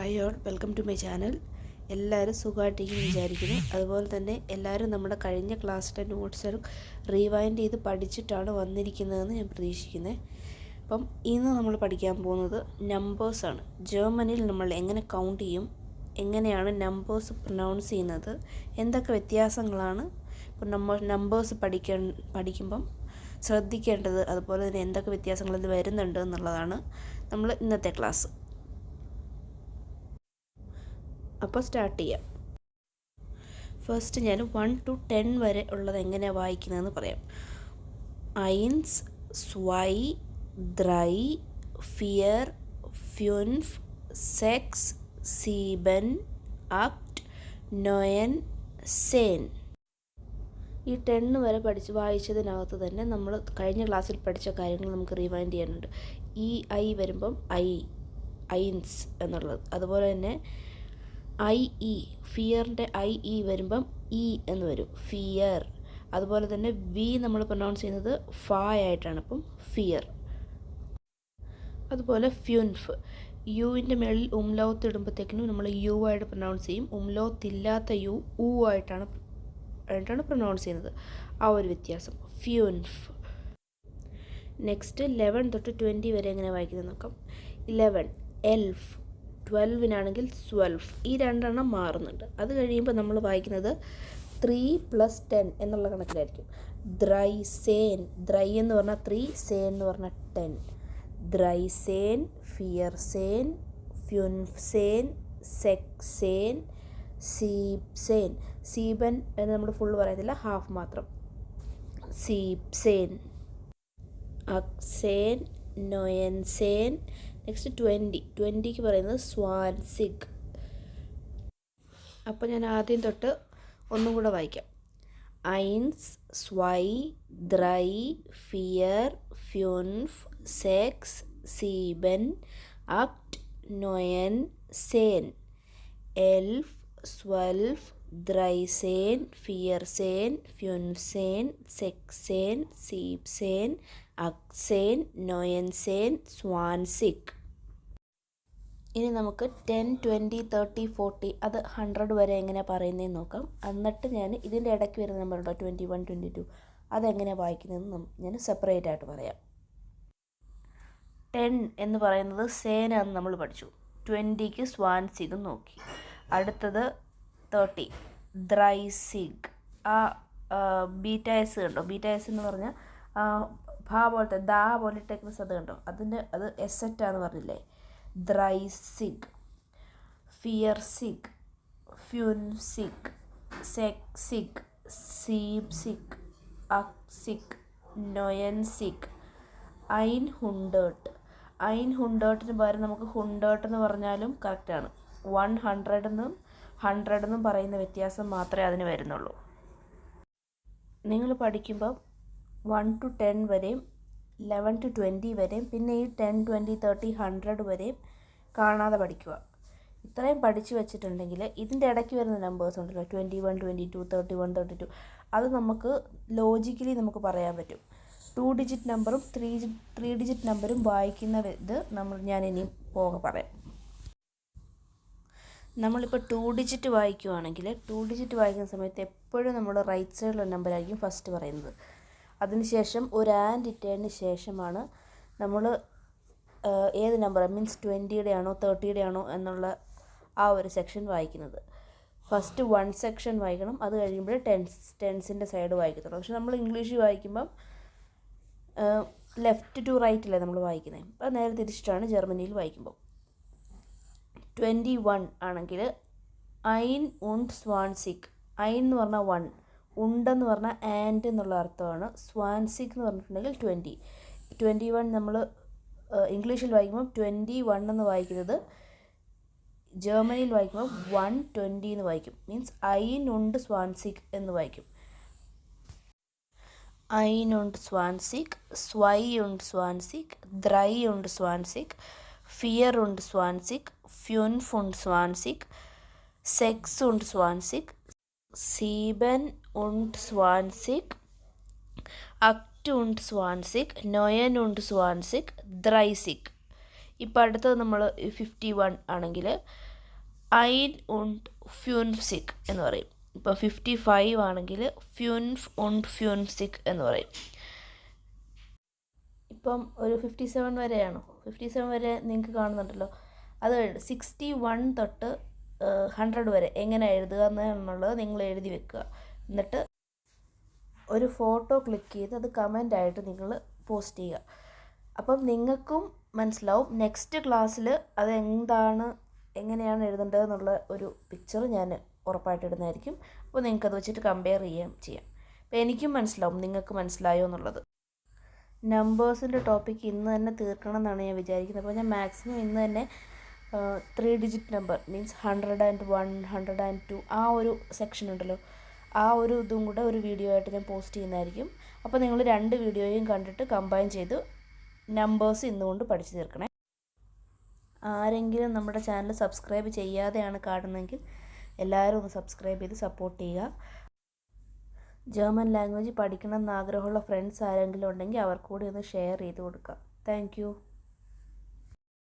Hi all, welcome to my channel. എല്ലാവരും സുഖമായിട്ടിരിക്കും വിചാരിക്കുന്നു. അതുപോലെ തന്നെ എല്ലാവരും നമ്മുടെ കഴിഞ്ഞ ക്ലാസ്സിലെ നോട്ട്സും റീവൈൻഡ് ചെയ്ത് പഠിച്ചിട്ടാണ് വന്നിരിക്കുന്നതെന്ന് ഞാൻ പ്രതീക്ഷിക്കുന്നത്. അപ്പം ഇന്ന് നമ്മൾ പഠിക്കാൻ പോകുന്നത് നമ്പേഴ്സാണ്. ജർമ്മനിയിൽ നമ്മൾ എങ്ങനെ കൗണ്ട് ചെയ്യും, എങ്ങനെയാണ് നമ്പേഴ്സ് പ്രൊനൗൺസ് ചെയ്യുന്നത്, എന്തൊക്കെ വ്യത്യാസങ്ങളാണ് ഇപ്പം നമ്മൾ നമ്പേഴ്സ് പഠിക്കുമ്പം ശ്രദ്ധിക്കേണ്ടത്, അതുപോലെ തന്നെ എന്തൊക്കെ വ്യത്യാസങ്ങൾ ഇത് വരുന്നുണ്ട് എന്നുള്ളതാണ് നമ്മൾ ഇന്നത്തെ ക്ലാസ്. അപ്പോൾ സ്റ്റാർട്ട് ചെയ്യാം. ഫസ്റ്റ് ഞാൻ 1 to 10 വരെ ഉള്ളത് എങ്ങനെയാണ് വായിക്കുന്നതെന്ന് പറയാം. 1, 2, 3, 4, 5, 6, 7, 8, 9, 10. ഈ 10 വരെ വായിച്ചതിനകത്ത് തന്നെ നമ്മൾ കഴിഞ്ഞ ക്ലാസ്സിൽ പഠിച്ച കാര്യങ്ങൾ നമുക്ക് റിവൈൻഡ് ചെയ്യാനുണ്ട്. ഈ ഐ വരുമ്പം ഐൻസ് എന്നുള്ളത്, അതുപോലെ തന്നെ IE ഫിയറിൻ്റെ IE വരുമ്പം ഇ എന്ന് വരും, ഫിയർ. അതുപോലെ തന്നെ വി നമ്മൾ പ്രൊനൗൺസ് ചെയ്യുന്നത് ആയിട്ടാണ്, അപ്പം ഫിയർ. അതുപോലെ ഫ്യുൻഫ്, യുവിൻ്റെ മേളിൽ ഉംലൗത്ത് ഇടുമ്പോഴത്തേക്കിനും നമ്മൾ യു ആയിട്ട് പ്രൊനൗൺസ് ചെയ്യും. ഉംലൗത്ത് ഇല്ലാത്ത യു ആയിട്ടാണ് പ്രൊനൗൺസ് ചെയ്യുന്നത്. ആ ഒരു വ്യത്യാസം, ഫ്യുൻഫ്. നെക്സ്റ്റ് 11 തൊട്ട് 20 വരെ എങ്ങനെ വായിക്കുന്നത് നോക്കാം. 11 എൽഫ്, 12 12. ഈ രണ്ടെണ്ണം മാറുന്നുണ്ട്. അത് കഴിയുമ്പോൾ നമ്മൾ വായിക്കുന്നത് 3 + 10 എന്നുള്ള കണക്കിലായിരിക്കും. ദ്രൈസേൻ, ദ്രൈ എന്ന് പറഞ്ഞാൽ 3, സേൻ എന്ന് പറഞ്ഞാൽ 10. ദ്രൈസേൻ, ഫിയർസേൻ, ഫ്യുൻഫ്സേൻ, സെക്സേൻ, സീപ്സേൻ. സീബൻ എന്ന് നമ്മൾ ഫുള്ള് പറയത്തില്ല, ഹാഫ് മാത്രം. സീപ്സേൻ, അക്സേൻ, നൊയൻസേൻ. നെക്സ്റ്റ് 20ക്ക് പറയുന്നത് സ്വാൻസിക്. അപ്പോൾ ഞാൻ ആദ്യം തൊട്ട് ഒന്നും കൂടെ വായിക്കാം. 1, 2, 3, 4, 5, 6, 7, 8, 9, 10. 11, 12, 13, 14, 15, 16, 17, 18, 19, സ്വാൻസിക്. ഇനി നമുക്ക് 10, 20, 30, 40 അത് 100 വരെ എങ്ങനെയാണ് പറയുന്നതെന്ന് നോക്കാം. എന്നിട്ട് ഞാൻ ഇതിൻ്റെ ഇടയ്ക്ക് വരുന്ന നമ്പറുണ്ടോ 21, 22, അതെങ്ങനെയാണ് വായിക്കുന്നതെന്ന് ഞാൻ സെപ്പറേറ്റ് ആയിട്ട് പറയാം. 10 എന്ന് പറയുന്നത് സേനാന്ന് നമ്മൾ പഠിച്ചു. 20ക്ക് സ്വാൻസിഗും നോക്കി. അടുത്തത് 30 ദ്രൈസിഗ്. ആ ബീറ്റായസ് കണ്ടോ, ബീറ്റായസ് എന്ന് പറഞ്ഞാൽ ഭാ പോലത്തെ ദാ പോലെ ഇട്ടേക്കുന്ന അത് കണ്ടോ, അത് എസെറ്റാന്ന് പറഞ്ഞില്ലേ. ദ്രൈസിഗ്, ഫിയർസിഗ്, ഫ്യുൻസിഗ്, സെക്സിഗ്, സീബ്സിഗ്, അക്സിഗ്, നൊയൻസിഗ്. 100. 100ന് പകരം നമുക്ക് 100 എന്ന് പറഞ്ഞാലും കറക്റ്റാണ്. 100 എന്നും പറയുന്ന വ്യത്യാസം മാത്രമേ അതിന് വരുന്നുള്ളൂ. നിങ്ങൾ പഠിക്കുമ്പോൾ 1 to 10 വരെയും 11 to 20 വരെയും പിന്നെ ഈ 10, 20, 30, 100 വരെയും കാണാതെ പഠിക്കുക. ഇത്രയും പഠിച്ചു വെച്ചിട്ടുണ്ടെങ്കിൽ ഇതിൻ്റെ ഇടയ്ക്ക് വരുന്ന നമ്പേഴ്സ് ഉണ്ടല്ലോ, 21, 22, 31, 32, അത് നമുക്ക് ലോജിക്കലി നമുക്ക് പറയാൻ പറ്റും. 2 ഡിജിറ്റ് നമ്പറും 3 ഡിജിറ്റ് നമ്പറും വായിക്കുന്ന ഇത് ഞാൻ ഇനി പറയാം. നമ്മളിപ്പോൾ 2 ഡിജിറ്റ് വായിക്കുവാണെങ്കിൽ 2 ഡിജിറ്റ് വായിക്കുന്ന സമയത്ത് എപ്പോഴും നമ്മൾ റൈറ്റ് സൈഡിലുള്ള നമ്പറായിരിക്കും ഫസ്റ്റ് പറയുന്നത്. അതിനുശേഷം ഒരു ആൻഡ് ഇട്ടതിന് ശേഷമാണ് നമ്മൾ ഏത് നമ്പർ മീൻസ് 20യുടെ ആണോ 30യുടെ ആണോ എന്നുള്ള ആ ഒരു സെക്ഷൻ വായിക്കുന്നത്. ഫസ്റ്റ് 1 സെക്ഷൻ വായിക്കണം, അത് കഴിയുമ്പോൾ ടെൻസിൻ്റെ സൈഡ് വായിക്കത്തുള്ളൂ. പക്ഷെ നമ്മൾ ഇംഗ്ലീഷിൽ വായിക്കുമ്പം ലെഫ്റ്റ് ടു റൈറ്റില്ലേ നമ്മൾ വായിക്കുന്നത്. അത് നേരെ തിരിച്ചിട്ടാണ് ജർമ്മനിയിൽ വായിക്കുമ്പോൾ. 21 ആണെങ്കിൽ 1 und 20. 1 എന്ന് പറഞ്ഞാൽ 1, ഉണ്ടെന്ന് പറഞ്ഞാൽ ആൻഡ് എന്നുള്ള അർത്ഥമാണ്. സ്വാൻസിക് എന്ന് പറഞ്ഞിട്ടുണ്ടെങ്കിൽ 20. 21 നമ്മൾ ഇംഗ്ലീഷിൽ വായിക്കുമ്പോൾ 21 എന്ന് വായിക്കുന്നത്, ജർമ്മനിയിൽ വായിക്കുമ്പോൾ 120 എന്ന് വായിക്കും. മീൻസ് 1 und 20 എന്ന് വായിക്കും. 1 und 20, 2 und 20, 3 und 20, 4 und 20, 5 und 20, 6 und 20, 7 und 20, 8 und 20, 9 und 20, 30. ഇപ്പോൾ അടുത്തത് നമ്മൾ 51 ആണെങ്കിൽ 51 എന്ന് പറയും. ഇപ്പോൾ 55 ആണെങ്കിൽ 55 എന്ന് പറയും. ഇപ്പം ഒരു 57 വരെയാണോ, 57 വരെ നിങ്ങൾക്ക് കാണുന്നുണ്ടല്ലോ. അത് 61 തൊട്ട് 100 വരെ എങ്ങനെ എഴുതുക എന്നുള്ളത് നിങ്ങൾ എഴുതി വെക്കുക. എന്നിട്ട് ഒരു ഫോട്ടോ ക്ലിക്ക് ചെയ്ത് അത് കമൻ്റായിട്ട് നിങ്ങൾ പോസ്റ്റ് ചെയ്യുക. അപ്പം നിങ്ങൾക്കും മനസ്സിലാവും. നെക്സ്റ്റ് ക്ലാസ്സിൽ എങ്ങനെയാണ് എഴുതേണ്ടത് എന്നുള്ള ഒരു പിക്ചർ ഞാൻ ഉറപ്പായിട്ട് ഇടുന്നതായിരിക്കും. അപ്പോൾ നിങ്ങൾക്കത് വെച്ചിട്ട് കമ്പയർ ചെയ്യാം. അപ്പോൾ എനിക്കും മനസ്സിലാവും നിങ്ങൾക്ക് മനസ്സിലായോ എന്നുള്ളത്. നമ്പേഴ്സിൻ്റെ ടോപ്പിക്ക് ഇന്ന് തന്നെ തീർക്കണം എന്നാണ് ഞാൻ വിചാരിക്കുന്നത്. അപ്പോൾ ഞാൻ മാക്സിമം ഇന്ന് തന്നെ 3 ഡിജിറ്റ് നമ്പർ മീൻസ് 101, 102 ആ ഒരു സെക്ഷൻ ഉണ്ടല്ലോ, ആ ഒരു ഇതും കൂടെ ഒരു വീഡിയോ ആയിട്ട് ഞാൻ പോസ്റ്റ് ചെയ്യുന്നതായിരിക്കും. അപ്പോൾ നിങ്ങൾ 2 വീഡിയോയും കണ്ടിട്ട് കമ്പൈൻ ചെയ്ത് നമ്പേഴ്സ് ഇന്നുകൊണ്ട് പഠിച്ചു തീർക്കണേ. ആരെങ്കിലും നമ്മുടെ ചാനൽ സബ്സ്ക്രൈബ് ചെയ്യാതെയാണ് കാണുന്നതെങ്കിൽ എല്ലാവരും ഒന്ന് സബ്സ്ക്രൈബ് ചെയ്ത് സപ്പോർട്ട് ചെയ്യുക. ജർമ്മൻ ലാംഗ്വേജ് പഠിക്കണം എന്ന് ആഗ്രഹമുള്ള ഫ്രണ്ട്സ് ആരെങ്കിലും ഉണ്ടെങ്കിൽ അവർക്ക് കൂടി ഒന്ന് ഷെയർ ചെയ്ത് കൊടുക്കുക. താങ്ക്